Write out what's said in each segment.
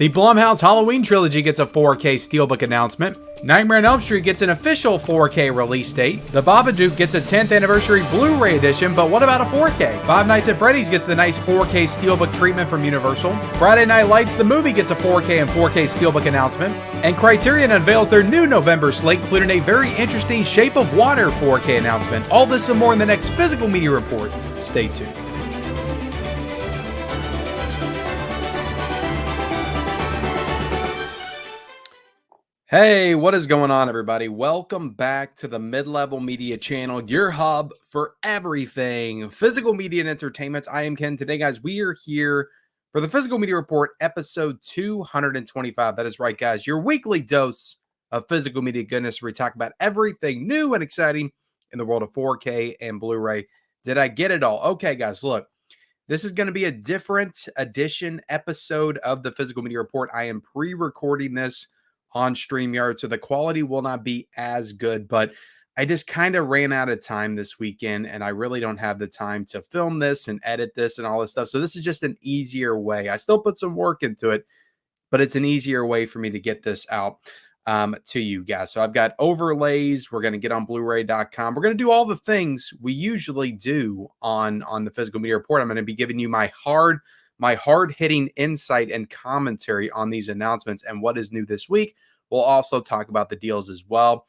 The Blumhouse Halloween Trilogy gets a 4K Steelbook announcement. Nightmare on Elm Street gets an official 4K release date. The Babadook gets a 10th anniversary Blu-ray edition, but what about a 4K? Five Nights at Freddy's gets the nice 4K Steelbook treatment from Universal. Friday Night Lights, the movie, gets a 4K and 4K Steelbook announcement. And Criterion unveils their new November slate, including a very interesting Shape of Water 4K announcement. All this and more in the next Physical Media Report. Stay tuned. Hey, what is going on, everybody? Welcome back to the Mid-Level Media channel, your hub for everything physical media and entertainment. I am Ken. Today, guys, we are here for the Physical Media Report, episode 225. That is right, guys, your weekly dose of physical media goodness, where we talk about everything new and exciting in the world of 4K and Blu-ray. Did I get it all? Okay, guys, look, this is going to be a different edition episode of the Physical Media Report. I am pre-recording this on StreamYard, so the quality will not be as good, but I just kind of ran out of time this weekend, and I really don't have the time to film this and edit this and all this stuff. So this is just an easier way. I still put some work into it, but it's an easier way for me to get this out to you guys. So I've got overlays. We're going to get on Blu-ray.com. We're going to do all the things we usually do on the Physical Media Report. I'm going to be giving you my hard-hitting insight and commentary on these announcements and what is new this week. We'll also talk about the deals as well,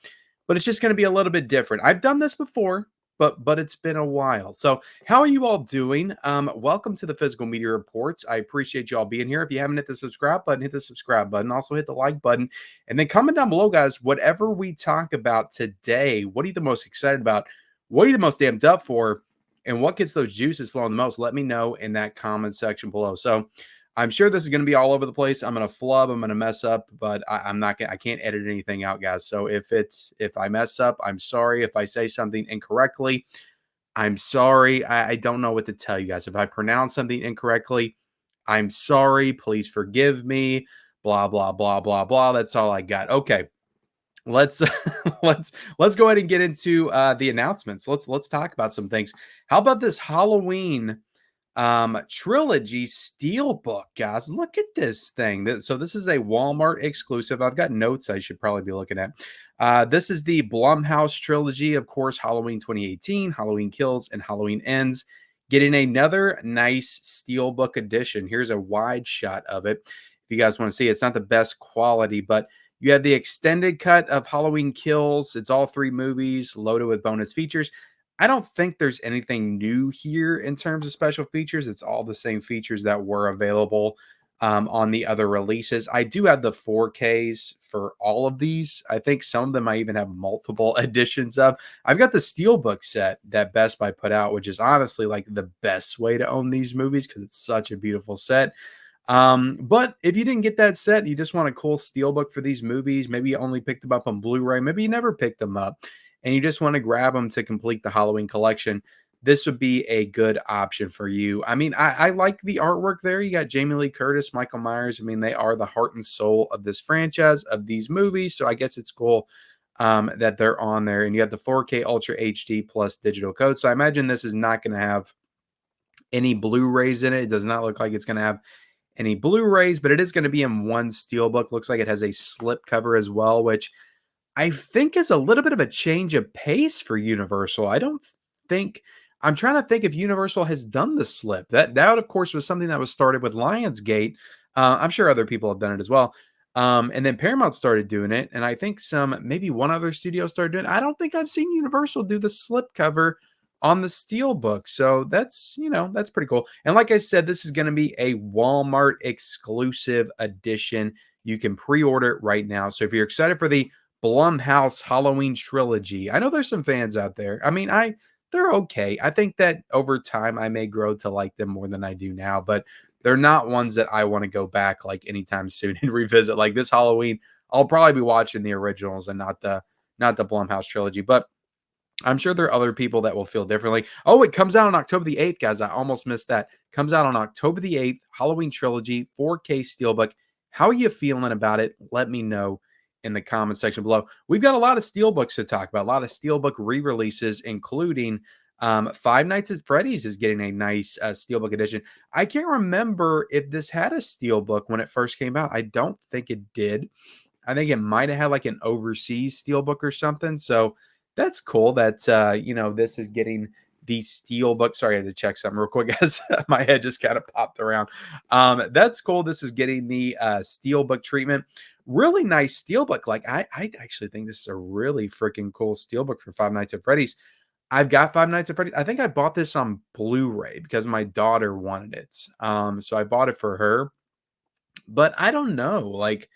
but it's just going to be a little bit different. I've done this before, but it's been a while. So how are you all doing? Welcome to the Physical Media Reports. I appreciate you all being here. If you haven't hit the subscribe button, hit the subscribe button. Also hit the like button. And then comment down below, guys, whatever we talk about today, what are you the most excited about? What are you the most amped up for? And what gets those juices flowing the most? Let me know in that comment section below. So I'm sure this is going to be all over the place. I'm going to flub. I'm going to mess up, but I can't edit anything out, guys. So if I mess up, I'm sorry. If I say something incorrectly, I'm sorry. I don't know what to tell you guys. If I pronounce something incorrectly, I'm sorry. Please forgive me. Blah, blah, blah, blah, blah. That's all I got. Okay. Let's go ahead and get into the announcements. Let's talk about some things. How about this Halloween Trilogy Steelbook, guys? Look at this thing. So this is a Walmart exclusive. I've got notes I should probably be looking at. This is the Blumhouse Trilogy, of course, Halloween 2018, Halloween Kills, and Halloween Ends. Getting another nice Steelbook edition. Here's a wide shot of it. If you guys want to see, it's not the best quality, but you have the extended cut of Halloween Kills. It's all three movies loaded with bonus features. I don't think there's anything new here in terms of special features. It's all the same features that were available on the other releases. I do have the 4Ks for all of these. I think some of them I even have multiple editions of. I've got the Steelbook set that Best Buy put out, which is honestly like the best way to own these movies because it's such a beautiful set. But if you didn't get that set, you just want a cool Steelbook for these movies, maybe you only picked them up on Blu-ray, maybe you never picked them up, and you just want to grab them to complete the Halloween collection, this would be a good option for you. I mean, I like the artwork there. You got Jamie Lee Curtis, Michael Myers. I mean, they are the heart and soul of this franchise, of these movies, so I guess it's cool that they're on there. And you have the 4K Ultra HD plus digital code, so I imagine this is not going to have any Blu-rays in it. It does not look like it's going to have any Blu-rays, but it is going to be in one Steelbook. Looks like it has a slip cover as well, which I think is a little bit of a change of pace for Universal. I'm trying to think if Universal has done the slip. That of course was something that was started with Lionsgate. I'm sure other people have done it as well. And then Paramount started doing it, and I think maybe one other studio started doing it. I don't think I've seen Universal do the slip cover on the Steelbook. So that's pretty cool. And like I said, this is going to be a Walmart exclusive edition. You can pre-order it right now. So if you're excited for the Blumhouse Halloween Trilogy, I know there's some fans out there. I mean, they're okay. I think that over time I may grow to like them more than I do now, but they're not ones that I want to go back like anytime soon and revisit. Like this Halloween, I'll probably be watching the originals and not the Blumhouse Trilogy, but I'm sure there are other people that will feel differently. Oh, it comes out on October the 8th, guys. I almost missed that. Comes out on October the 8th, Halloween Trilogy, 4K Steelbook. How are you feeling about it? Let me know in the comment section below. We've got a lot of Steelbooks to talk about, a lot of Steelbook re-releases, including Five Nights at Freddy's is getting a nice Steelbook edition. I can't remember if this had a Steelbook when it first came out. I don't think it did. I think it might have had like an overseas Steelbook or something. So that's cool that, this is getting the Steelbook. Sorry, I had to check something real quick as my head just kind of popped around. That's cool. This is getting the Steelbook treatment. Really nice Steelbook. Like, I actually think this is a really freaking cool Steelbook for Five Nights at Freddy's. I've got Five Nights at Freddy's. I think I bought this on Blu-ray because my daughter wanted it. So I bought it for her. But I don't know. Like,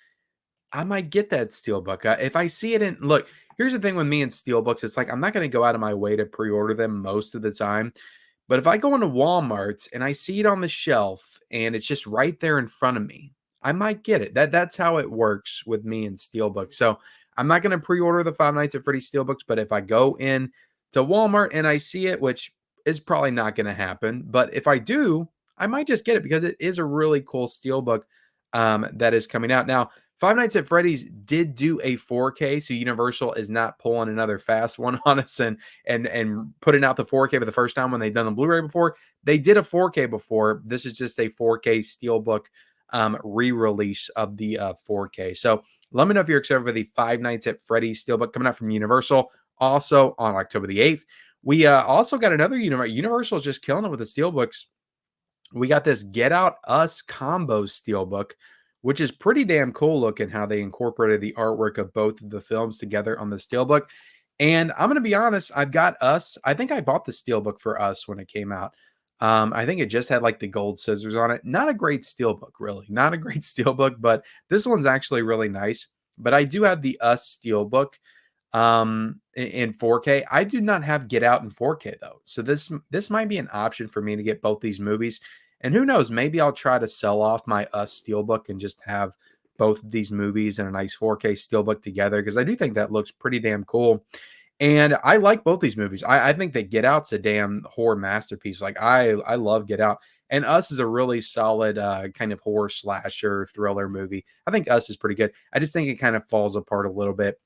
I might get that Steelbook. If I see it in look, here's the thing with me and Steelbooks, it's like I'm not going to go out of my way to pre-order them most of the time. But if I go into Walmart and I see it on the shelf and it's just right there in front of me, I might get it. That's how it works with me and Steelbook. So I'm not going to pre-order the Five Nights at Freddy's Steelbooks, but if I go in to Walmart and I see it, which is probably not going to happen, but if I do, I might just get it because it is a really cool Steelbook that is coming out now. Five Nights at Freddy's did do a 4K, so Universal is not pulling another fast one on us and putting out the 4K for the first time when they've done the Blu-ray before. They did a 4K before. This is just a 4K Steelbook re-release of the 4K. So let me know if you're excited for the Five Nights at Freddy's Steelbook coming out from Universal, also on October the 8th. We also got another Universal is just killing it with the Steelbooks. We got this Get Out Us combo Steelbook, which is pretty damn cool looking how they incorporated the artwork of both of the films together on the Steelbook. And I'm going to be honest, I've got Us. I think I bought the Steelbook for Us when it came out. I think it just had like the gold scissors on it. Not a great Steelbook, really. Not a great Steelbook, but this one's actually really nice. But I do have the Us Steelbook in 4K. I do not have Get Out in 4K though. So this might be an option for me to get both these movies. And who knows, maybe I'll try to sell off my Us Steelbook and just have both of these movies in a nice 4K Steelbook together because I do think that looks pretty damn cool. And I like both these movies. I think that Get Out's a damn horror masterpiece. Like I love Get Out. And Us is a really solid kind of horror slasher thriller movie. I think Us is pretty good. I just think it kind of falls apart a little bit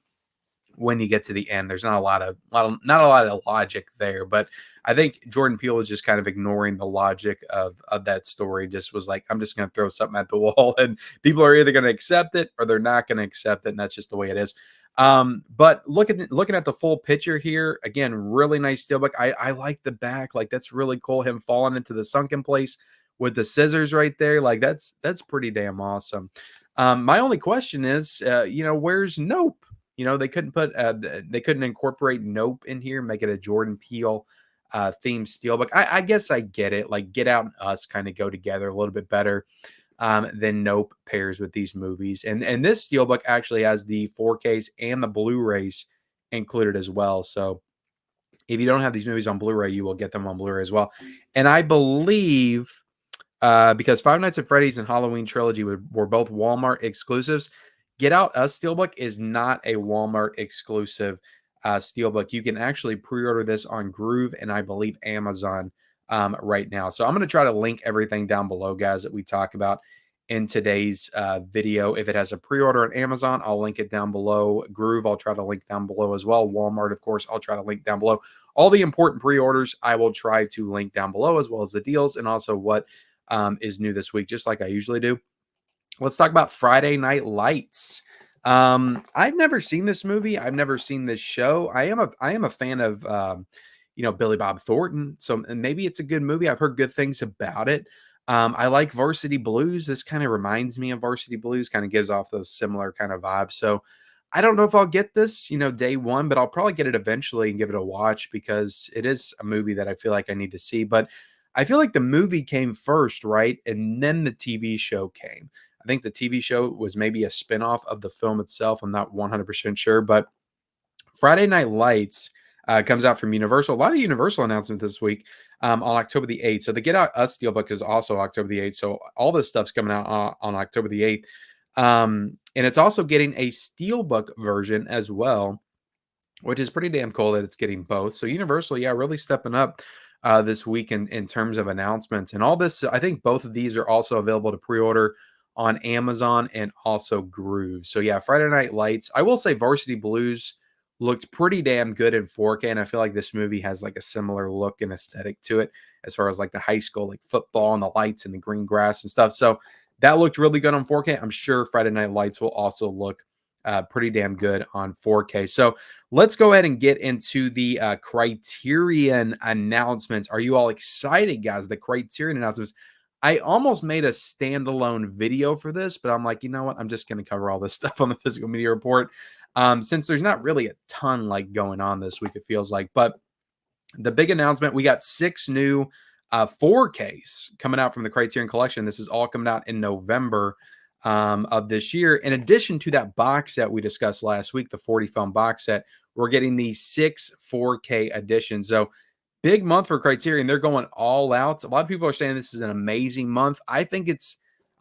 when you get to the end. There's not a lot of logic there, but I think Jordan Peele was just kind of ignoring the logic of that story. Just was like, I'm just going to throw something at the wall, and people are either going to accept it or they're not going to accept it, and that's just the way it is. But looking at the full picture here, again, really nice Steelbook. I like the back, like that's really cool. Him falling into the sunken place with the scissors right there, like that's pretty damn awesome. My only question is, where's Nope? They couldn't incorporate Nope in here, make it a Jordan Peele themed Steelbook. I guess I get it. Like Get Out and Us kind of go together a little bit better than Nope pairs with these movies. And this Steelbook actually has the 4Ks and the Blu-rays included as well. So if you don't have these movies on Blu-ray, you will get them on Blu-ray as well. And I believe because Five Nights at Freddy's and Halloween Trilogy were both Walmart exclusives, Get Out Us Steelbook is not a Walmart exclusive Steelbook. You can actually pre-order this on Groove and I believe Amazon right now. So I'm going to try to link everything down below, guys, that we talk about in today's video. If it has a pre-order on Amazon, I'll link it down below. Groove, I'll try to link down below as well. Walmart, of course, I'll try to link down below. All the important pre-orders, I will try to link down below, as well as the deals and also what is new this week, just like I usually do. Let's talk about Friday Night Lights. I've never seen this movie. I've never seen this show. I am a fan of Billy Bob Thornton. So maybe it's a good movie. I've heard good things about it. I like Varsity Blues. This kind of reminds me of Varsity Blues, kind of gives off those similar kind of vibes. So I don't know if I'll get this, day one, but I'll probably get it eventually and give it a watch because it is a movie that I feel like I need to see. But I feel like the movie came first, right? And then the TV show came. I think the TV show was maybe a spinoff of the film itself. I'm not 100% sure, but Friday Night Lights comes out from Universal. A lot of Universal announcements this week on October the 8th. So the Get Out Us Steelbook is also October the 8th. So all this stuff's coming out on October the 8th. And it's also getting a Steelbook version as well, which is pretty damn cool that it's getting both. So Universal, yeah, really stepping up this week in terms of announcements. And all this, I think both of these are also available to pre-order on Amazon and also Groove. So yeah, Friday Night Lights. I will say Varsity Blues looked pretty damn good in 4K. And I feel like this movie has like a similar look and aesthetic to it as far as like the high school, like football and the lights and the green grass and stuff. So that looked really good on 4K. I'm sure Friday Night Lights will also look pretty damn good on 4K. So let's go ahead and get into the Criterion announcements. Are you all excited, guys? The Criterion announcements. I almost made a standalone video for this, but I'm like, you know what? I'm just going to cover all this stuff on the Physical Media Report. Since there's not really a ton like going on this week, it feels like. But the big announcement, we got 6 new 4Ks coming out from the Criterion Collection. This is all coming out in November of this year. In addition to that box set we discussed last week, the 40 film box set, we're getting these 6 4K editions. So big month for Criterion. They're going all out. A lot of people are saying this is an amazing month. I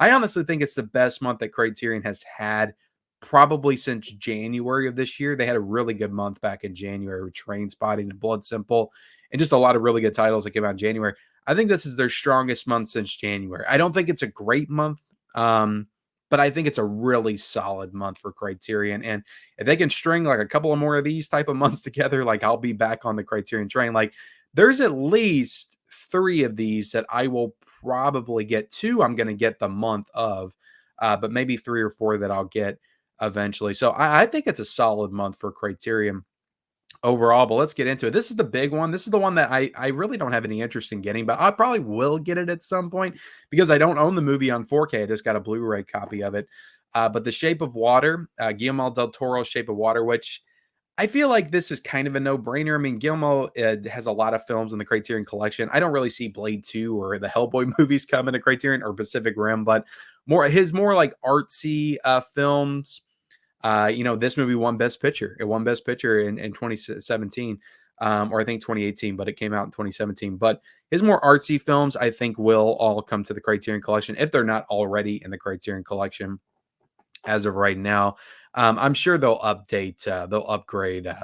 honestly think it's the best month that Criterion has had probably since January of this year. They had a really good month back in January with Trainspotting and Blood Simple and just a lot of really good titles that came out in January. I think this is their strongest month since January. I don't think it's a great month, but I think it's a really solid month for Criterion. And if they can string like a couple of more of these type of months together, like I'll be back on the Criterion train. Like there's at least 3 of these that I will probably get. 2 I'm going to get the month of, but maybe 3 or 4 that I'll get eventually. So I think it's a solid month for Criterion overall, but let's get into it. This is the big one. This is the one that I really don't have any interest in getting, but I probably will get it at some point because I don't own the movie on 4K. I just got a Blu-ray copy of it. But The Shape of Water, Guillermo del Toro's Shape of Water, which I feel like this is kind of a no-brainer. I mean, Guillermo has a lot of films in the Criterion Collection. I don't really see Blade 2 or the Hellboy movies coming to Criterion or Pacific Rim, but more like artsy films. This movie won Best Picture. It won Best Picture in 2017, or I think 2018, but it came out in 2017. But his more artsy films, I think, will all come to the Criterion Collection if they're not already in the Criterion Collection as of right now. I'm sure they'll upgrade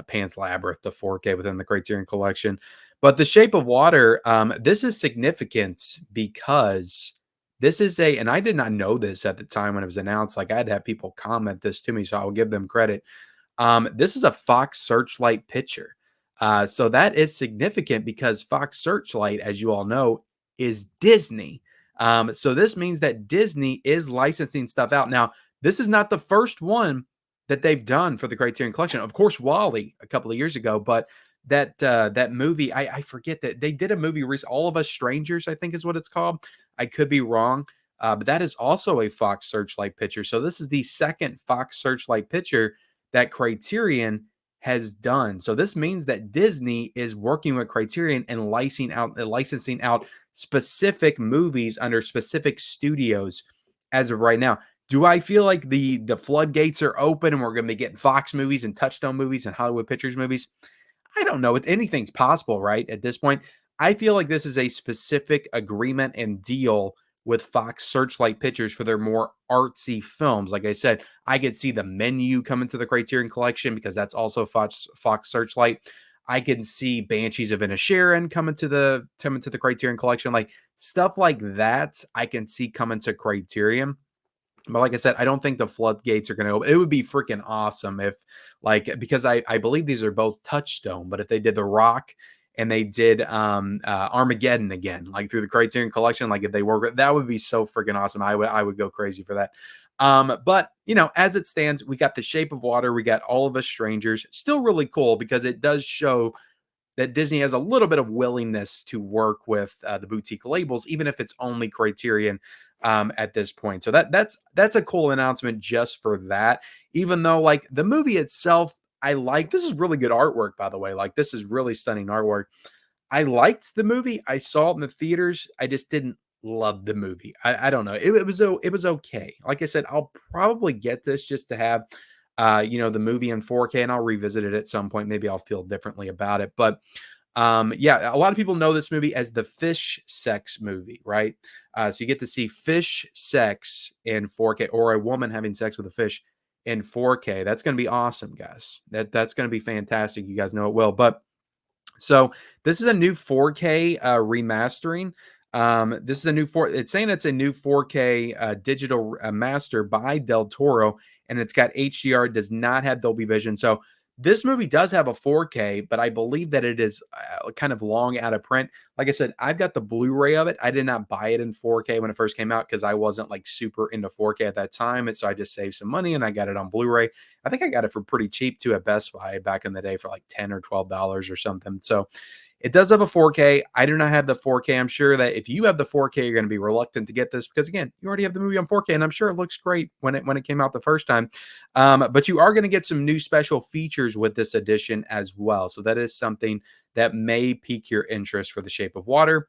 Pan's Labyrinth to 4K within the Criterion Collection. But The Shape of Water, this is significant because this is and I did not know this at the time when it was announced. Like I had to have people comment this to me, so I'll give them credit. This is a Fox Searchlight picture. So that is significant because Fox Searchlight, as you all know, is Disney. So this means that Disney is licensing stuff out. Now, this is not the first one that they've done for the Criterion Collection. Of course, Wall-E a couple of years ago, but that movie, I forget that they did a movie recently, All of Us Strangers, I think is what it's called. I could be wrong, but that is also a Fox Searchlight picture. So this is the second Fox Searchlight picture that Criterion has done. So this means that Disney is working with Criterion and licensing out specific movies under specific studios as of right now. Do I feel like the floodgates are open and we're going to be getting Fox movies and Touchstone movies and Hollywood Pictures movies? I don't know. Anything's possible, right? At this point, I feel like this is a specific agreement and deal with Fox Searchlight Pictures for their more artsy films. Like I said, I could see The Menu coming to the Criterion Collection because that's also Fox Searchlight. I can see Banshees of Inisherin coming to the Criterion Collection. Like stuff like that, I can see coming to Criterion. But like I said, I don't think the floodgates are going to open. It would be freaking awesome if, because I believe these are both Touchstone, but if they did The Rock and they did Armageddon again, like through the Criterion Collection, like if they were, that would be so freaking awesome. I would go crazy for that. But as it stands, we got The Shape of Water, we got All of Us Strangers. Still really cool because it does show that Disney has a little bit of willingness to work with the boutique labels, even if it's only Criterion at this point. So that's a cool announcement just for that. Even though like the movie itself, this is really good artwork, by the way. Like this is really stunning artwork. I liked the movie. I saw it in the theaters. I just didn't love the movie. I don't know. It was okay. Like I said, I'll probably get this just to have the movie in 4K, and I'll revisit it at some point. Maybe I'll feel differently about it. But a lot of people know this movie as the fish sex movie, right? So you get to see fish sex in 4K, or a woman having sex with a fish in 4K. That's going to be awesome, guys. That's going to be fantastic. You guys know it will. But so this is a new 4K remastering. This is a new it's saying it's a new 4K digital master by Del Toro, and it's got HDR, does not have Dolby Vision. So This movie does have a 4K, but I believe that it is kind of long out of print. Like I said, I've got the Blu-ray of it. I did not buy it in 4K when it first came out because I wasn't like super into 4K at that time. And so I just saved some money and I got it on Blu-ray. I think I got it for pretty cheap too at Best Buy back in the day for like 10 or $12 or something. So it does have a 4K. I do not have the 4K. I'm sure that if you have the 4K, you're going to be reluctant to get this because again, you already have the movie on 4K, and I'm sure it looks great when it came out the first time. But you are going to get some new special features with this edition as well. So that is something that may pique your interest for The Shape of Water.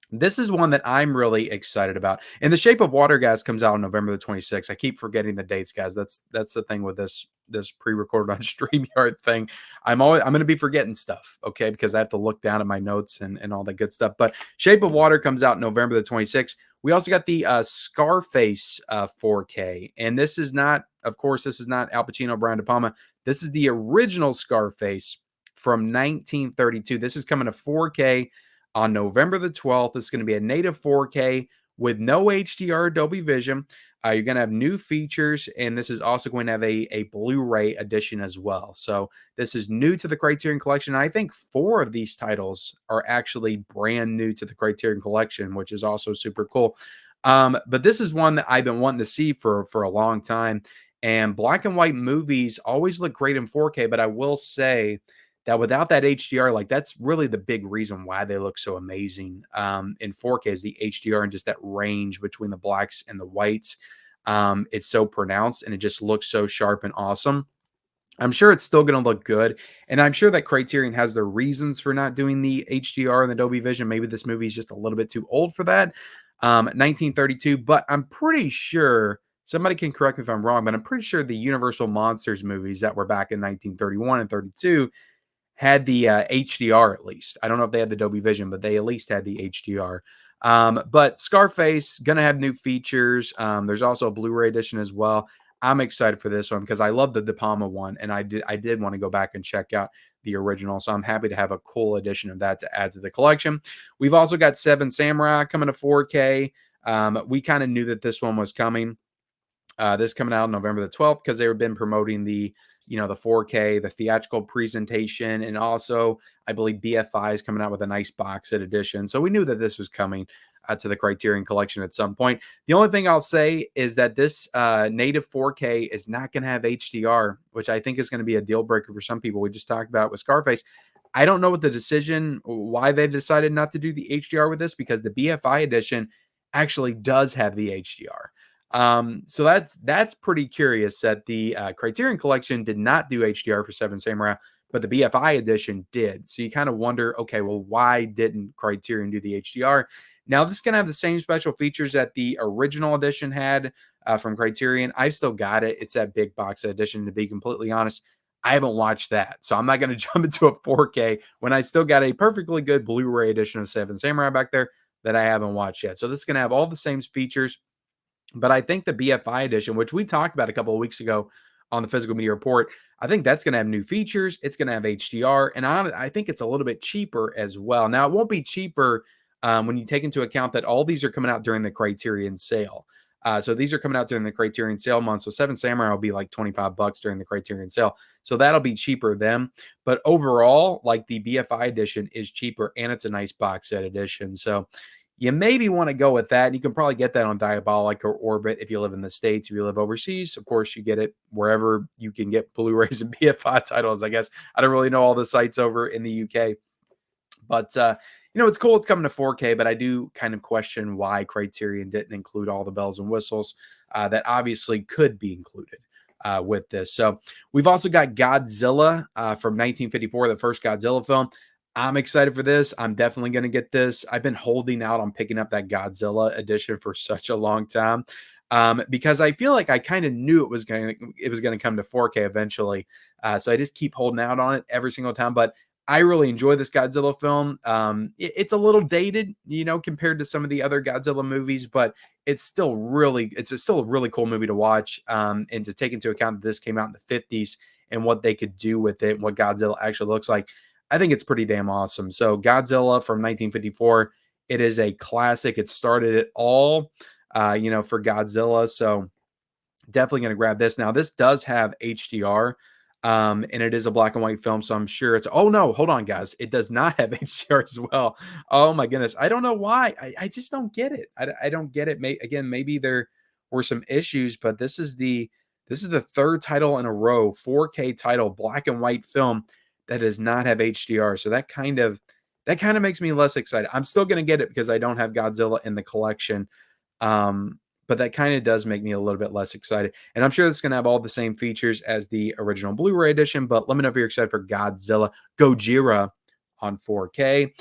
This is one that I'm really excited about. And The Shape of Water, guys, comes out on November the 26th. I keep forgetting the dates, guys. That's the thing with this pre-recorded on StreamYard thing. I'm going to be forgetting stuff, okay? Because I have to look down at my notes and all that good stuff. But Shape of Water comes out November the 26th. We also got the Scarface 4K. And this is not, of course, this is not Al Pacino, Brian De Palma. This is the original Scarface from 1932. This is coming to 4K on November the 12th. It's going to be a native 4K with no HDR Dolby Vision. You're going to have new features, and this is also going to have a Blu-ray edition as well. So this is new to the Criterion Collection. I think 4 of these titles are actually brand new to the Criterion Collection, which is also super cool. But this is one that I've been wanting to see for a long time. And black and white movies always look great in 4K, but I will say that without that HDR, like that's really the big reason why they look so amazing in 4K is the HDR and just that range between the blacks and the whites. It's so pronounced and it just looks so sharp and awesome. I'm sure it's still going to look good. And I'm sure that Criterion has their reasons for not doing the HDR and the Dolby Vision. Maybe this movie is just a little bit too old for that. 1932, but I'm pretty sure somebody can correct me if I'm wrong, but I'm pretty sure the Universal Monsters movies that were back in 1931 and 32 had the HDR at least. I don't know if they had the Dolby Vision, but they at least had the HDR. But Scarface gonna have new features. There's also a Blu-ray edition as well. I'm excited for this one because I love the De Palma one, and I did want to go back and check out the original. So I'm happy to have a cool edition of that to add to the collection. We've also got Seven Samurai coming to 4K. We kind of knew that this one was coming. This coming out on November the 12th because they've been promoting the 4K, the theatrical presentation, and also I believe BFI is coming out with a nice box set edition. So we knew that this was coming to the Criterion Collection at some point. The only thing I'll say is that this native 4K is not going to have HDR, which I think is going to be a deal breaker for some people. We just talked about with Scarface. I don't know what the decision, why they decided not to do the HDR with this, because the BFI edition actually does have the HDR. So that's pretty curious that the Criterion Collection did not do HDR for Seven Samurai, but the BFI edition did. So you kind of wonder, okay, well, why didn't Criterion do the HDR? Now this is gonna have the same special features that the original edition had from Criterion. I've still got it. It's that big box edition. To be completely honest, I haven't watched that, so I'm not going to jump into a 4K when I still got a perfectly good Blu-ray edition of Seven Samurai back there that I haven't watched yet. So this is going to have all the same features. But I think the BFI edition, which we talked about a couple of weeks ago on the Physical Media Report, I think that's going to have new features. It's going to have HDR, and I think it's a little bit cheaper as well. Now, it won't be cheaper when you take into account that all these are coming out during the Criterion sale. So these are coming out during the Criterion sale month. So Seven Samurai will be like $25 during the Criterion sale. So that'll be cheaper then. But overall, like the BFI edition is cheaper, and it's a nice box set edition. So you maybe want to go with that. You can probably get that on Diabolic or Orbit if you live in the States. If you live overseas, of course, you get it wherever you can get Blu-rays and BFI titles, I guess. I don't really know all the sites over in the UK. But, it's cool it's coming to 4K, but I do kind of question why Criterion didn't include all the bells and whistles that obviously could be included with this. So we've also got Godzilla from 1954, the first Godzilla film. I'm excited for this. I'm definitely going to get this. I've been holding out on picking up that Godzilla edition for such a long time because I feel like I kind of knew it was going to come to 4K eventually. So I just keep holding out on it every single time. But I really enjoy this Godzilla film. It's a little dated, compared to some of the other Godzilla movies, but it's still a really cool movie to watch and to take into account that this came out in the 50s and what they could do with it, what Godzilla actually looks like. I think it's pretty damn awesome. So Godzilla from 1954, it is a classic. It started it all, for Godzilla. So definitely going to grab this. Now, this does have HDR. And it is a black and white film, so I'm sure it's oh no, hold on, guys. It does not have HDR as well. Oh my goodness. I don't know why. I just don't get it. I don't get it. Again, maybe there were some issues, but this is the third title in a row, 4K title, black and white film that does not have HDR. So that kind of makes me less excited. I'm still gonna get it because I don't have Godzilla in the collection. But that kind of does make me a little bit less excited. And I'm sure it's going to have all the same features as the original Blu-ray edition, but let me know if you're excited for Gojira on 4K.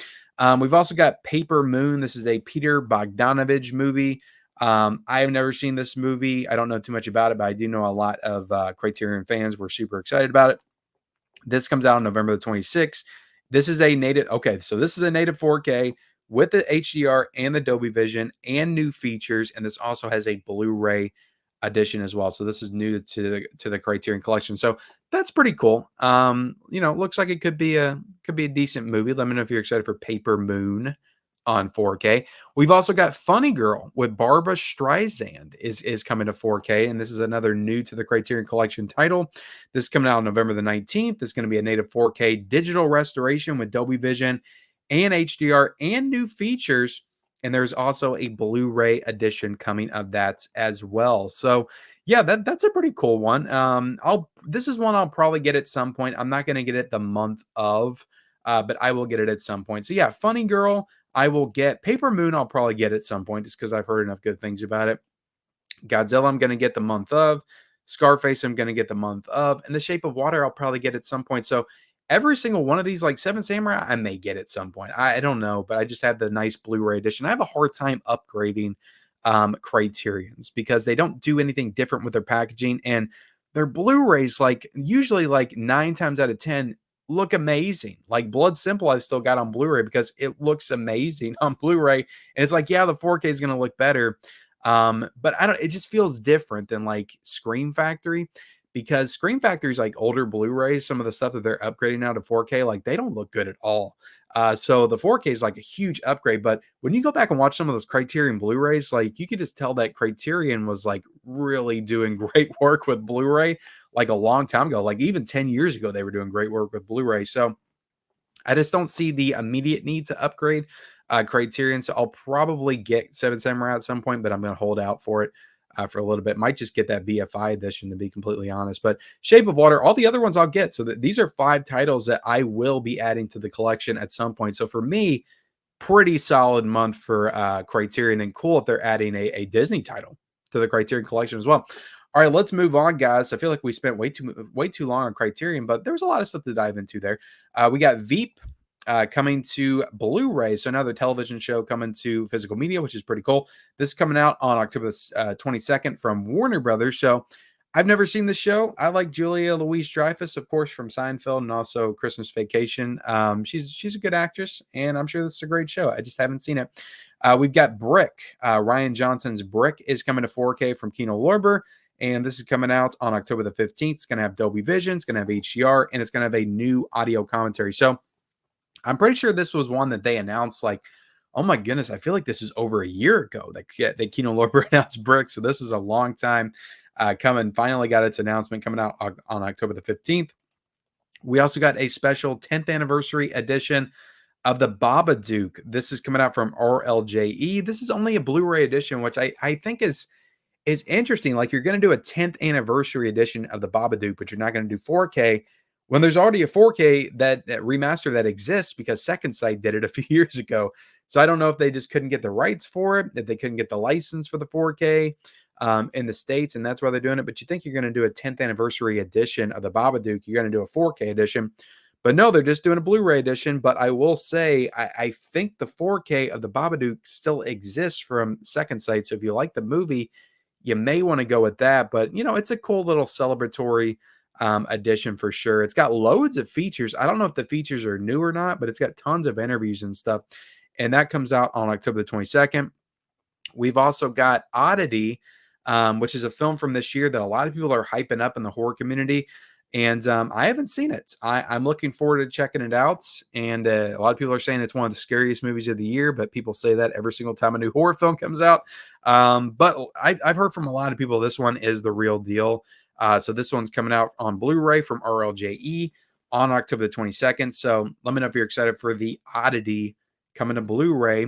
We've also got Paper Moon. This is a Peter Bogdanovich movie. I have never seen this movie. I don't know too much about it, but I do know a lot of Criterion fans were super excited about it. This comes out on November the 26th. This is a native, okay, so this is a native 4K with the HDR and the Dolby Vision and new features, and this also has a Blu-ray edition as well. So this is new to the Criterion Collection. So that's pretty cool. Looks like it could be a decent movie. Let me know if you're excited for Paper Moon on 4K. We've also got Funny Girl with Barbara Streisand is coming to 4K, and this is another new to the Criterion Collection title. This is coming out on November the 19th. This is going to be a native 4K digital restoration with Dolby Vision and HDR and new features. And there's also a Blu-ray edition coming of that as well. So yeah, that's a pretty cool one. This is one I'll probably get at some point. I'm not going to get it the month of, but I will get it at some point. So yeah, Funny Girl, I will get. Paper Moon, I'll probably get at some point just because I've heard enough good things about it. Godzilla, I'm going to get the month of. Scarface, I'm going to get the month of. And The Shape of Water, I'll probably get at some point. So every single one of these, like Seven Samurai, I may get at some point. I don't know, but I just have the nice Blu-ray edition. I have a hard time upgrading Criterions because they don't do anything different with their packaging. And their Blu-rays, like usually like 9 times out of 10, look amazing. Like Blood Simple, I've still got on Blu-ray because it looks amazing on Blu-ray. And it's like, yeah, the 4K is going to look better. But it just feels different than like Scream Factory because Scream Factory is like older Blu-rays. Some of the stuff that they're upgrading now to 4K, like they don't look good at all. So the 4K is like a huge upgrade. But when you go back and watch some of those Criterion Blu-rays, like you could just tell that Criterion was like really doing great work with Blu-ray like a long time ago. Like even 10 years ago, they were doing great work with Blu-ray. So I just don't see the immediate need to upgrade Criterion. So I'll probably get Seven Samurai at some point, but I'm going to hold out for it for a little bit. Might just get that BFI edition to be completely honest. But Shape of Water, all the other ones I'll get. So these are 5 titles that I will be adding to the collection at some point. So for me, pretty solid month for Criterion, and cool if they're adding a Disney title to the Criterion Collection as well. All right, let's move on, guys. I feel like we spent way too long on Criterion, but there was a lot of stuff to dive into there. We got Veep coming to Blu-ray, so another television show coming to physical media, which is pretty cool. This is coming out on October 22nd from Warner Brothers. So I've never seen the show. I like Julia Louis-Dreyfus, of course, from Seinfeld and also Christmas Vacation. She's a good actress, and I'm sure this is a great show. I just haven't seen it. We've got Brick. Ryan Johnson's Brick is coming to 4K from Kino Lorber. And this is coming out on October the 15th. It's going to have Dolby Vision, it's going to have HDR, and it's going to have a new audio commentary. So I'm pretty sure this was one that they announced like, oh my goodness, I feel like this is over a year ago that Kino Lorber announced Brick. So this was a long time coming. Finally got its announcement coming out on October the 15th. We also got a special 10th anniversary edition of the Babadook. This is coming out from RLJE. This is only a Blu-ray edition, which I think is interesting. Like you're going to do a 10th anniversary edition of the Babadook, but you're not going to do 4K when there's already a 4K that remaster that exists because Second Sight did it a few years ago. So I don't know if they just couldn't get the rights for it, if they couldn't get the license for the 4K in the States, and that's why they're doing it. But you think you're going to do a 10th anniversary edition of the Babadook, you're going to do a 4K edition. But no, they're just doing a Blu-ray edition. But I will say, I think the 4K of the Babadook still exists from Second Sight. So if you like the movie, you may want to go with that. But, it's a cool little celebratory edition for sure. It's got loads of features. I don't know if the features are new or not, but it's got tons of interviews and stuff. And that comes out on October the 22nd. We've also got Oddity, which is a film from this year that a lot of people are hyping up in the horror community. And I haven't seen it. I'm looking forward to checking it out. And a lot of people are saying it's one of the scariest movies of the year, but people say that every single time a new horror film comes out. But I've heard from a lot of people this one is the real deal. So this one's coming out on Blu-ray from RLJE on October the 22nd. So let me know if you're excited for the Oddity coming to Blu-ray.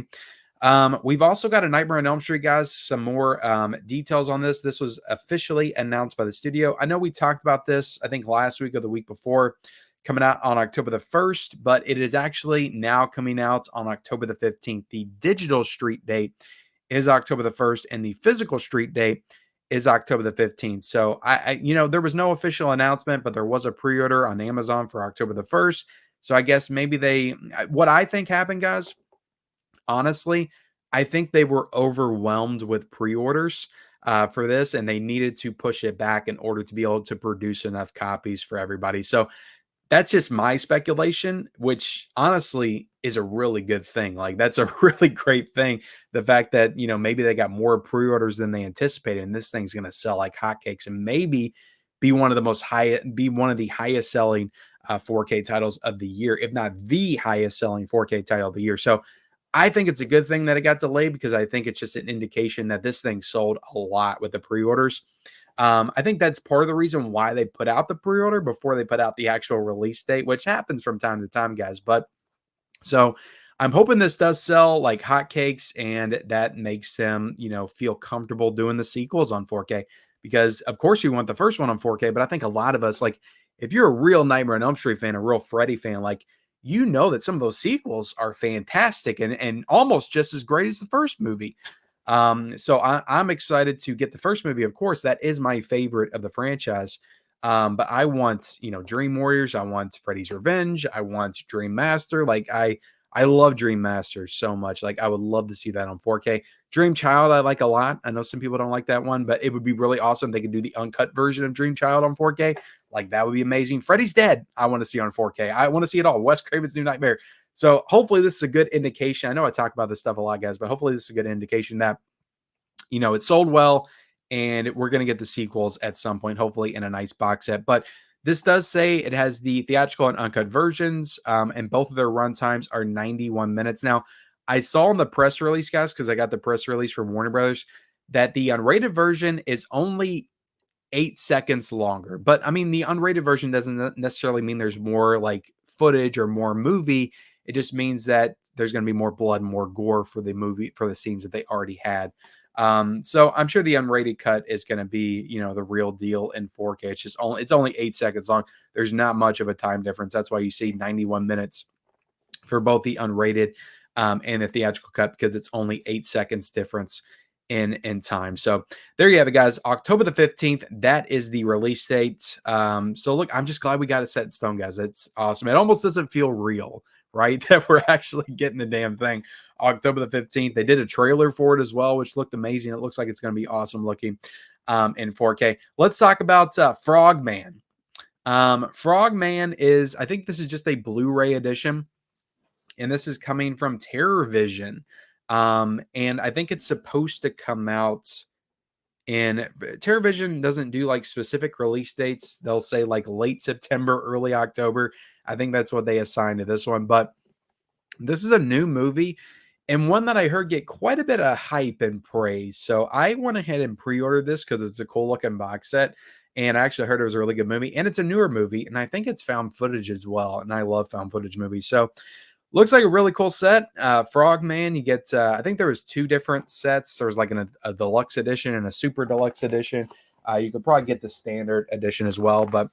We've also got a Nightmare on Elm Street, guys. Some more details on this. This was officially announced by the studio. I know we talked about this, I think last week or the week before, coming out on October the 1st, but it is actually now coming out on October the 15th. The digital street date is October the 1st, and the physical street date is October the 15th. So there was no official announcement, but there was a pre-order on Amazon for October the 1st. So I guess maybe what I think happened, guys, honestly, I think they were overwhelmed with pre-orders for this, and they needed to push it back in order to be able to produce enough copies for everybody. So that's just my speculation, which honestly is a really good thing. Like, that's a really great thing. The fact that, maybe they got more pre-orders than they anticipated, and this thing's going to sell like hotcakes and maybe be one of the highest selling 4K titles of the year, if not the highest selling 4K title of the year. So I think it's a good thing that it got delayed, because I think it's just an indication that this thing sold a lot with the pre-orders. I think that's part of the reason why they put out the pre-order before they put out the actual release date, which happens from time to time, guys. But so I'm hoping this does sell like hotcakes, and that makes them, feel comfortable doing the sequels on 4K, because of course you want the first one on 4K. But I think a lot of us, like, if you're a real Nightmare on Elm Street fan, a real Freddy fan, like, that some of those sequels are fantastic and almost just as great as the first movie. So I'm excited to get the first movie. Of course, that is my favorite of the franchise. But I want, Dream Warriors. I want Freddy's Revenge. I want Dream Master. Like, I love Dream Master so much. Like, I would love to see that on 4K. Dream Child, I like a lot. I know some people don't like that one, but it would be really awesome if they could do the uncut version of Dream Child on 4K. Like, that would be amazing. Freddy's Dead, I want to see on 4K. I want to see it all. Wes Craven's New Nightmare. So hopefully this is a good indication. I know I talk about this stuff a lot, guys, but hopefully this is a good indication that, it sold well, and we're going to get the sequels at some point, hopefully in a nice box set. But this does say it has the theatrical and uncut versions, and both of their run times are 91 minutes. Now, I saw in the press release, guys, because I got the press release from Warner Brothers, that the unrated version is only 8 seconds longer. But I mean, the unrated version doesn't necessarily mean there's more like footage or more movie. It just means that there's going to be more blood and more gore for the movie, for the scenes that they already had. So I'm sure the unrated cut is going to be, the real deal in 4K. It's only 8 seconds long. There's not much of a time difference. That's why you see 91 minutes for both the unrated and the theatrical cut, because it's only 8 seconds difference in time. So there you have it, guys. October the 15th, that is the release date. So look, I'm just glad we got it set in stone, guys. It's awesome. It almost doesn't feel real, right? That we're actually getting the damn thing October the 15th. They did a trailer for it as well, which looked amazing. It looks like it's going to be awesome looking in 4K. Let's talk about Frogman. Frogman is, I think this is just a Blu-ray edition, and this is coming from Terror Vision. And I think it's supposed to come out in Terror Vision doesn't do like specific release dates. They'll say like late September, early October. I think that's what they assigned to this one. But this is a new movie, and one that I heard get quite a bit of hype and praise. So I went ahead and pre-ordered this because it's a cool looking box set. And I actually heard it was a really good movie, and it's a newer movie. And I think it's found footage as well. And I love found footage movies. So looks like a really cool set. Frogman, you get, I think there was 2 different sets. There was like a deluxe edition and a super deluxe edition. You could probably get the standard edition as well, but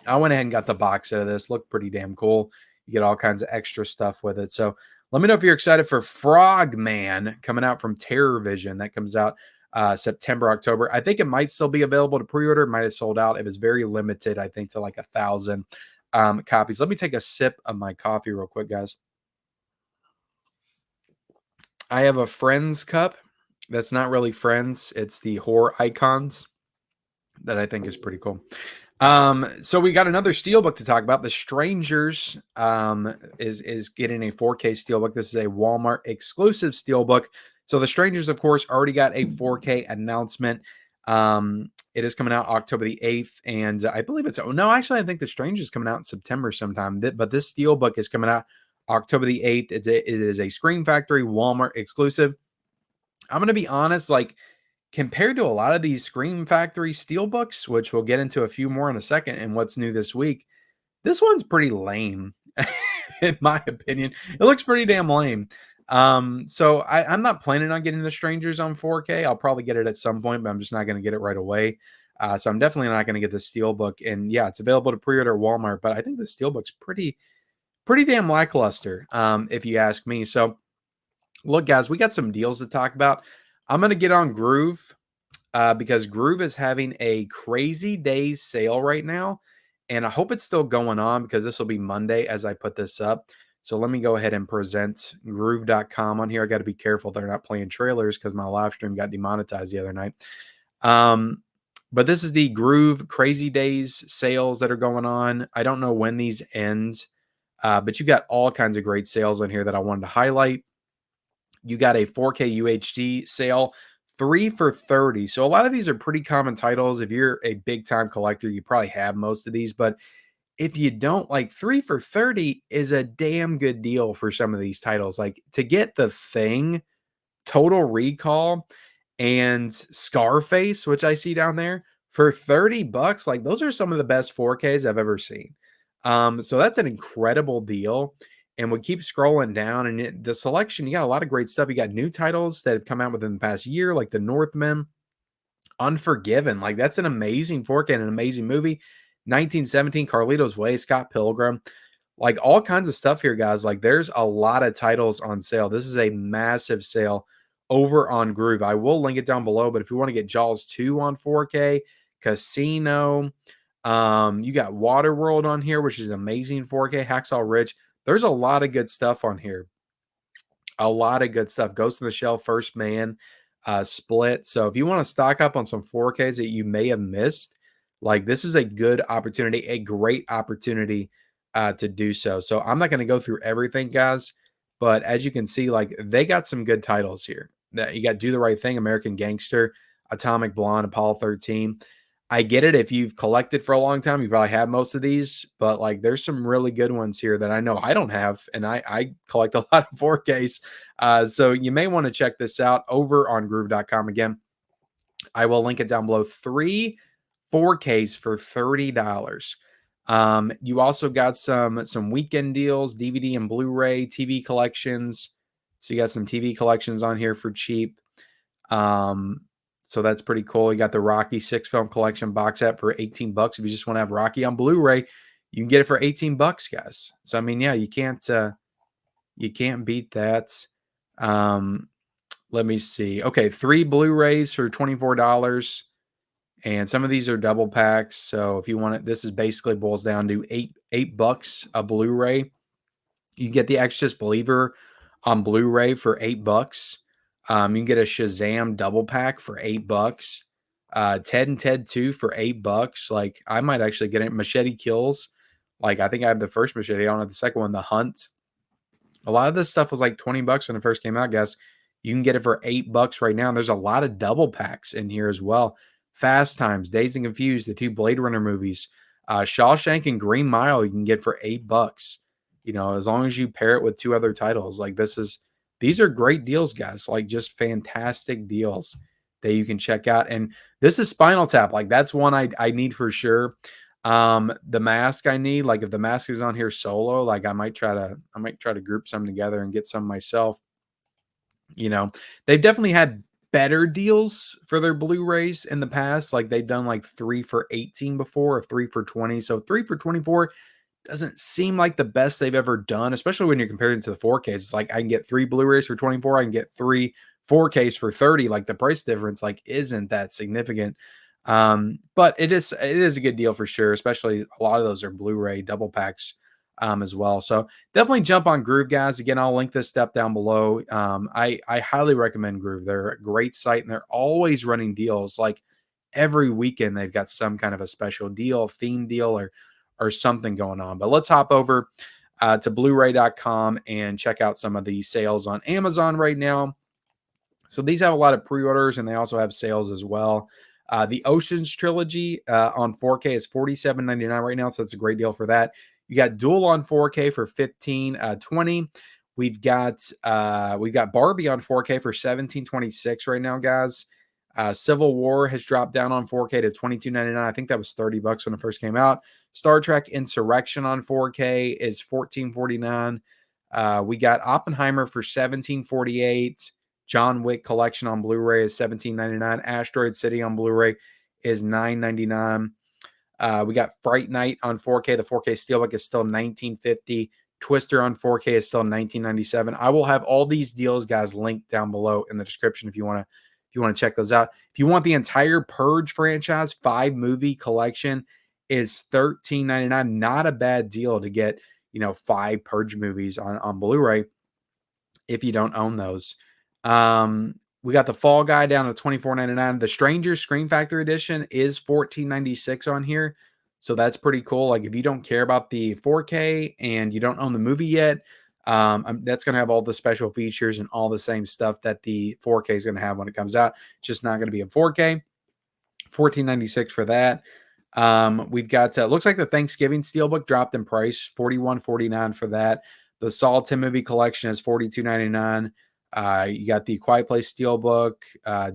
I went ahead and got the box set of this. Looked pretty damn cool. You get all kinds of extra stuff with it. So let me know if you're excited for Frogman coming out from Terror Vision. That comes out September, October. I think it might still be available to pre-order. It might have sold out. It was very limited, I think, to like 1,000 copies. Let me take a sip of my coffee real quick, guys. I have a Friends cup that's not really Friends. It's the horror icons that I think is pretty cool. So we got another Steelbook to talk about. The Strangers is getting a 4K Steelbook. This is a Walmart exclusive Steelbook. So The Strangers, of course, already got a 4K announcement. It is coming out October the 8th, and I believe I think The Strangers is coming out in September sometime. But this Steelbook is coming out October the 8th. It is a Scream Factory Walmart exclusive. I'm going to be honest, like, compared to a lot of these Scream Factory Steelbooks, which we'll get into a few more in a second and what's new this week, this one's pretty lame, in my opinion. It looks pretty damn lame. So I'm not planning on getting The Strangers on 4K. I'll probably get it at some point, but I'm just not going to get it right away. So I'm definitely not going to get the Steelbook. And yeah, it's available to pre-order at Walmart, but I think the Steelbook's pretty damn lackluster, if you ask me. So look, guys, we got some deals to talk about. I'm going to get on Groove because Groove is having a crazy days sale right now. And I hope it's still going on because this will be Monday as I put this up. So let me go ahead and present groove.com on here. I got to be careful they're not playing trailers because my live stream got demonetized the other night. But this is the Groove Crazy Days sales that are going on. I don't know when these end, but you got all kinds of great sales on here that I wanted to highlight. You got a 4K UHD sale, 3 for $30. So a lot of these are pretty common titles. If you're a big time collector, you probably have most of these, but if you don't, like 3 for $30 is a damn good deal for some of these titles. Like to get The Thing, Total Recall, and Scarface, which I see down there for $30, like those are some of the best 4Ks I've ever seen. So that's an incredible deal. And we keep scrolling down, and the selection, you got a lot of great stuff. You got new titles that have come out within the past year, like The Northman, Unforgiven. Like that's an amazing 4K and an amazing movie. 1917, Carlito's Way, Scott Pilgrim, like all kinds of stuff here, guys. Like there's a lot of titles on sale. This is a massive sale over on Groove. I will link it down below, but if you want to get Jaws 2 on 4K, Casino, you got Waterworld on here, which is an amazing 4K, Hacksaw Ridge. There's a lot of good stuff on here. A lot of good stuff. Ghost in the Shell, First Man, Split. So if you want to stock up on some 4Ks that you may have missed, like this is a good opportunity, a great opportunity to do so. So I'm not going to go through everything, guys, but as you can see, like they got some good titles here. That you got Do the Right Thing, American Gangster, Atomic Blonde, Apollo 13. I get it. If you've collected for a long time, you probably have most of these, but like there's some really good ones here that I know I don't have, and I collect a lot of 4Ks. So you may want to check this out over on groove.com. Again, I will link it down below. 3 4Ks for $30. You also got some weekend deals, DVD and Blu-ray, TV collections. So you got some TV collections on here for cheap. So that's pretty cool. You got the Rocky 6-film collection box set for $18. If you just want to have Rocky on Blu-ray, you can get it for $18, guys. So I mean, yeah, you can't beat that. Let me see. Okay, 3 Blu-rays for $24. And some of these are double packs. So if you want it, this is basically boils down to $8 a Blu-ray. You get the Exorcist Believer on Blu-ray for $8. You can get a Shazam double pack for $8. Ted and Ted 2 for $8. Like I might actually get it. Machete Kills. Like I think I have the first Machete. I don't have the second one, The Hunt. A lot of this stuff was like $20 when it first came out, guys. You can get it for $8 right now. And there's a lot of double packs in here as well. Fast Times, Dazed and Confused, the 2 Blade Runner movies, Shawshank and Green Mile you can get for $8. You know, as long as you pair it with 2 other titles. Like these are great deals, guys. Like just fantastic deals that you can check out. And this is Spinal Tap. Like that's one I need for sure. The Mask I need. Like if The Mask is on here solo, like I might try to group some together and get some myself. You know, they've definitely had better deals for their Blu-rays in the past. Like they've done like 3 for $18 before, or 3 for $20. So 3 for $24 doesn't seem like the best they've ever done, especially when you're comparing to the 4Ks. It's like I can get 3 Blu-rays for $24. I can get 3 4Ks for $30. Like the price difference like isn't that significant. But it is a good deal for sure, especially a lot of those are Blu-ray double packs as well. So definitely jump on Groove, guys. Again, I'll link this stuff down below. I highly recommend Groove. They're a great site and they're always running deals. Like every weekend, they've got some kind of a special deal, theme deal, or something going on. But let's hop over to Blu-ray.com and check out some of the sales on Amazon right now. So these have a lot of pre-orders and they also have sales as well. The Oceans Trilogy on 4K is $47.99 right now, so that's a great deal for that. You got Duel on 4K for $15.20. We've got Barbie on 4K for $17.26 right now, guys. Civil War has dropped down on 4K to $22.99. I think that was $30 when it first came out. Star Trek Insurrection on 4K is $14.49. We got Oppenheimer for $17.48. John Wick Collection on Blu-ray is $17.99. Asteroid City on Blu-ray is $9.99. We got Fright Night on 4K. The 4K Steelbook is still $19.50. Twister on 4K is still $19.97. I will have all these deals, guys, linked down below in the description if you want to check those out. If you want the entire Purge franchise 5-movie collection, is $13.99. Not a bad deal to get, 5 Purge movies on Blu-ray if you don't own those. We got the Fall Guy down to $24.99. The Stranger Scream Factory edition is $14.96 on here. So that's pretty cool. Like if you don't care about the 4K and you don't own the movie yet, that's going to have all the special features and all the same stuff that the 4K is going to have when it comes out. It's just not going to be in 4K. $14.96 for that. We've got, looks like the Thanksgiving Steelbook dropped in price, $41.49 for that. The Saw 10 movie collection is $42.99. You got the Quiet Place Steelbook,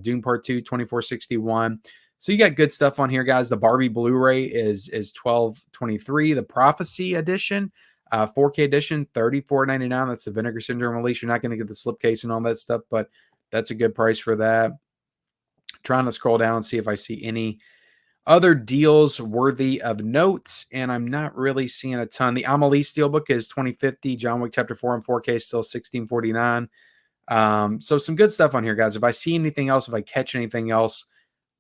Dune Part 2, $24.61. So you got good stuff on here, guys. The Barbie Blu-ray is $12.23. The Prophecy edition, 4K edition, $34.99. That's the Vinegar Syndrome release. You're not going to get the slipcase and all that stuff, but that's a good price for that. Trying to scroll down and see if I see any other deals worthy of notes, and I'm not really seeing a ton. The Amelie Steelbook is $20.50. John Wick Chapter 4 on 4K is still $16.49. So some good stuff on here, guys. If I see anything else, if I catch anything else,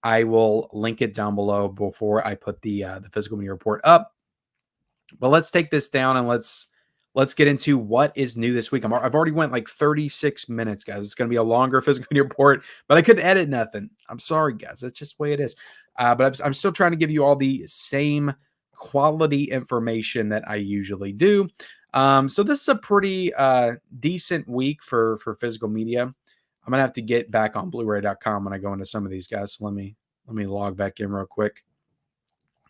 I will link it down below before I put the physical media report up. But let's take this down and let's get into what is new this week. I've already went like 36 minutes, guys. It's going to be a longer physical media report, but I couldn't edit nothing. I'm sorry, guys. That's just the way it is. But I'm still trying to give you all the same quality information that I usually do. So this is a pretty decent week for physical media. I'm going to have to get back on Blu-ray.com when I go into some of these, guys. So let me log back in real quick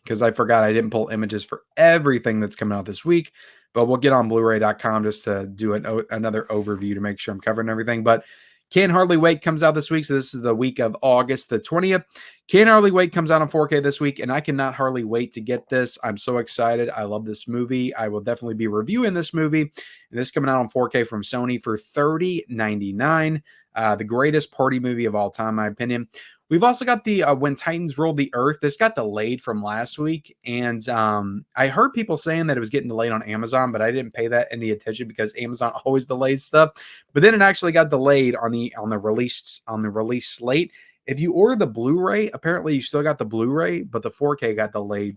because I forgot I didn't pull images for everything that's coming out this week. But we'll get on Blu-ray.com just to do another overview to make sure I'm covering everything. But Can't Hardly Wait comes out this week. So this is the week of August the 20th. Can't Hardly Wait comes out on 4K this week, and I cannot hardly wait to get this. I'm so excited. I love this movie. I will definitely be reviewing this movie. And this is coming out on 4K from Sony for $30.99. The greatest party movie of all time, in my opinion. We've also got the When Titans Ruled the Earth. This got delayed from last week, and I heard people saying that it was getting delayed on Amazon, but I didn't pay that any attention because Amazon always delays stuff. But then it actually got delayed on the release slate. If you order the Blu-ray, apparently you still got the Blu-ray, but the 4K got delayed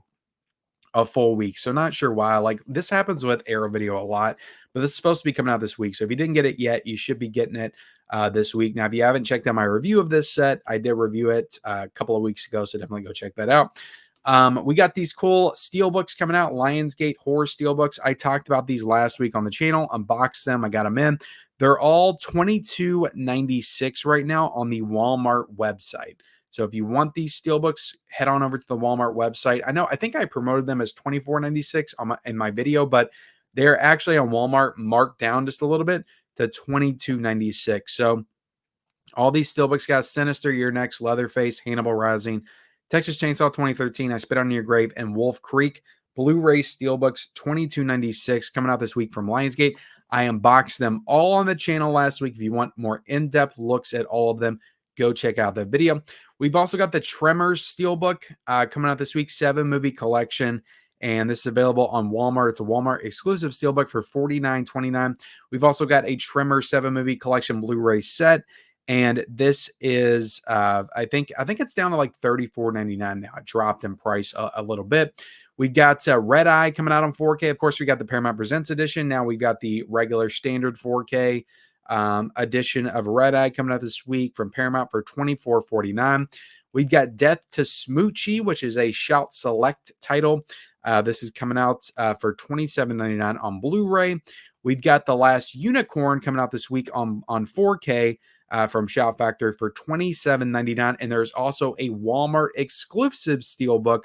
a full week. So not sure why. Like this happens with Arrow Video a lot, but this is supposed to be coming out this week. So if you didn't get it yet, you should be getting it this week. Now, if you haven't checked out my review of this set, I did review it a couple of weeks ago, so definitely go check that out. We got these cool Steelbooks coming out, Lionsgate Horror Steelbooks. I talked about these last week on the channel, unboxed them. I got them in. They're all $22.96 right now on the Walmart website. So if you want these Steelbooks, head on over to the Walmart website. I think I promoted them as $24.96 in my video, but they're actually on Walmart marked down just a little bit to $22.96. So all these Steelbooks got Sinister, Your Next, Leatherface, Hannibal Rising, Texas Chainsaw 2013, I Spit on Your Grave, and Wolf Creek. Blu-ray Steelbooks, $22.96, coming out this week from Lionsgate. I unboxed them all on the channel last week. If you want more in-depth looks at all of them, go check out that video. We've also got the Tremors Steelbook coming out this week, 7-movie collection. And this is available on Walmart. It's a Walmart exclusive Steelbook for $49.29. We've also got a Tremors 7-movie collection Blu-ray set. And this is, I think it's down to like $34.99 now. It dropped in price a little bit. We've got Red Eye coming out on 4K. Of course, we got the Paramount Presents edition. Now we've got the regular standard 4K edition of Red Eye coming out this week from Paramount for $24.49. We've got Death to Smoochie, which is a Shout Select title. This is coming out for $27.99 on Blu-ray. We've got The Last Unicorn coming out this week on 4K from Shout Factory for $27.99. And there's also a Walmart exclusive Steelbook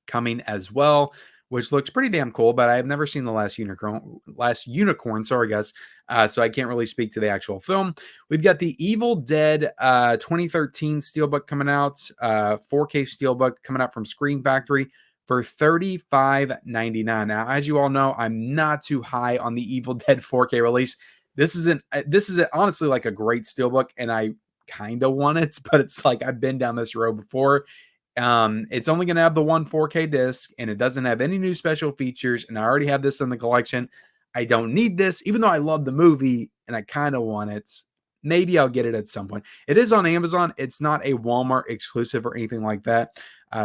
coming as well. which looks pretty damn cool, but I've never seen the last unicorn, sorry guys. So I can't really speak to the actual film. We've got the Evil Dead 2013 Steelbook coming out, 4K Steelbook coming out from Screen Factory for $35.99. Now, as you all know, I'm not too high on the Evil Dead 4K release. This is honestly like a great Steelbook, and I kind of want it, but it's like I've been down this road before. It's only going to have the one 4K disc, and it doesn't have any new special features, and I already have this in the collection. I don't need this, even though I love the movie and I kind of want it. Maybe I'll get it at some point. It is on Amazon. It's not a Walmart exclusive or anything like that.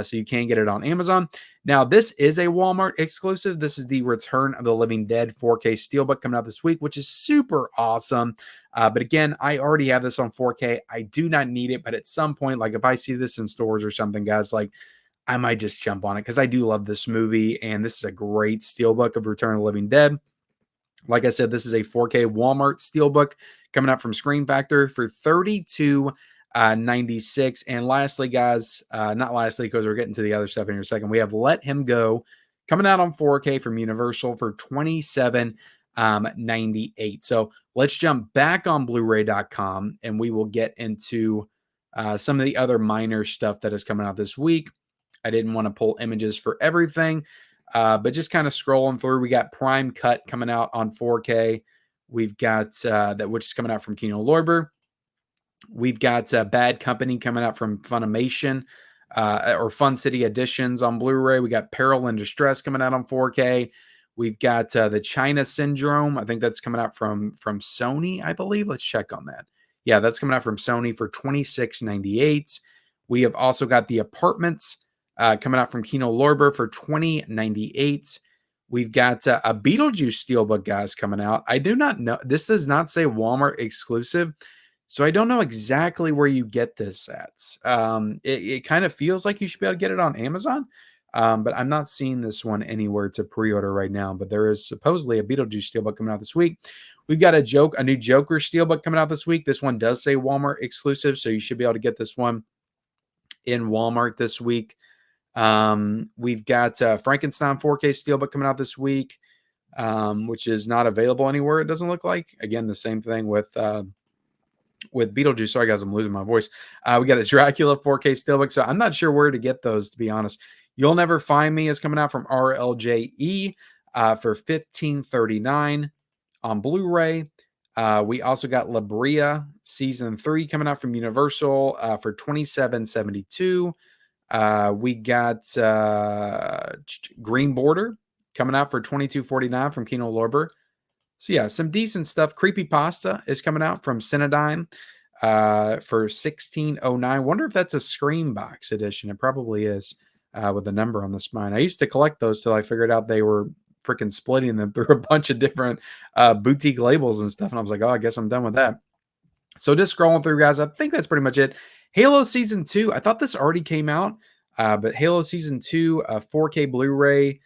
So you can get it on Amazon. Now, this is a Walmart exclusive. This is the Return of the Living Dead 4K Steelbook coming out this week, which is super awesome. But again, I already have this on 4K. I do not need it, but at some point, like if I see this in stores or something, guys, like I might just jump on it because I do love this movie, and this is a great Steelbook of Return of the Living Dead. Like I said, this is a 4K Walmart Steelbook coming out from Screen Factor for $32.96. And lastly, guys, not lastly, because we're getting to the other stuff in a second, we have Let Him Go coming out on 4K from Universal for $27.98. So let's jump back on Blu-ray.com, and we will get into some of the other minor stuff that is coming out this week. I didn't want to pull images for everything. But just kind of scrolling through, we got Prime Cut coming out on 4K. We've got that, which is coming out from Kino Lorber. We've got Bad Company coming out from Funimation, or Fun City Editions on Blu-ray. We got Peril and Distress coming out on 4K. We've got the China Syndrome. I think that's coming out from Sony, I believe. Let's check on that. Yeah, that's coming out from Sony for $26.98. We have also got The Apartments coming out from Kino Lorber for $20.98. We've got a Beetlejuice Steelbook, guys, coming out. I do not know. This does not say Walmart exclusive, so I don't know exactly where you get this at. It kind of feels like you should be able to get it on Amazon, but I'm not seeing this one anywhere to pre-order right now. But there is supposedly a Beetlejuice Steelbook coming out this week. We've got a new Joker Steelbook coming out this week. This one does say Walmart exclusive, so you should be able to get this one in Walmart this week. We've got Frankenstein 4K Steelbook coming out this week, which is not available anywhere, it doesn't look like. Again, the same thing with Beetlejuice. Sorry, guys, I'm losing my voice. We got a Dracula 4K Steelbook, so I'm not sure where to get those, to be honest. You'll Never Find Me is coming out from RLJE for $15.39 on Blu-ray. We also got La Brea Season 3 coming out from Universal for $27.72. We got Green Border coming out for $22.49 from Kino Lorber. So yeah, some decent stuff. Creepypasta is coming out from Cinedyne for $16.09. Wonder if that's a Scream Box edition. It probably is, with a number on the spine. I used to collect those till I figured out they were freaking splitting them through a bunch of different boutique labels and stuff. And I was like, oh, I guess I'm done with that. So just scrolling through, guys, I think that's pretty much it. Halo Season 2, I thought this already came out, but Halo Season 2 4K Blu-ray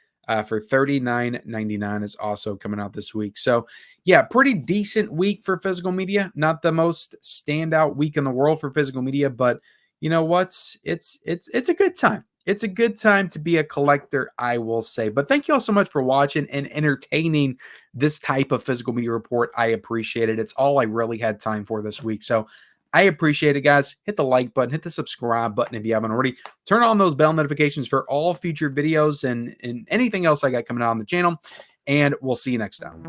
for $39.99 is also coming out this week. So, yeah, pretty decent week for physical media. Not the most standout week in the world for physical media, but you know what? It's a good time. It's a good time to be a collector, I will say. But thank you all so much for watching and entertaining this type of physical media report. I appreciate it. It's all I really had time for this week. So I appreciate it, guys. Hit the like button, hit the subscribe button if you haven't already. Turn on those bell notifications for all future videos and anything else I got coming out on the channel. And we'll see you next time.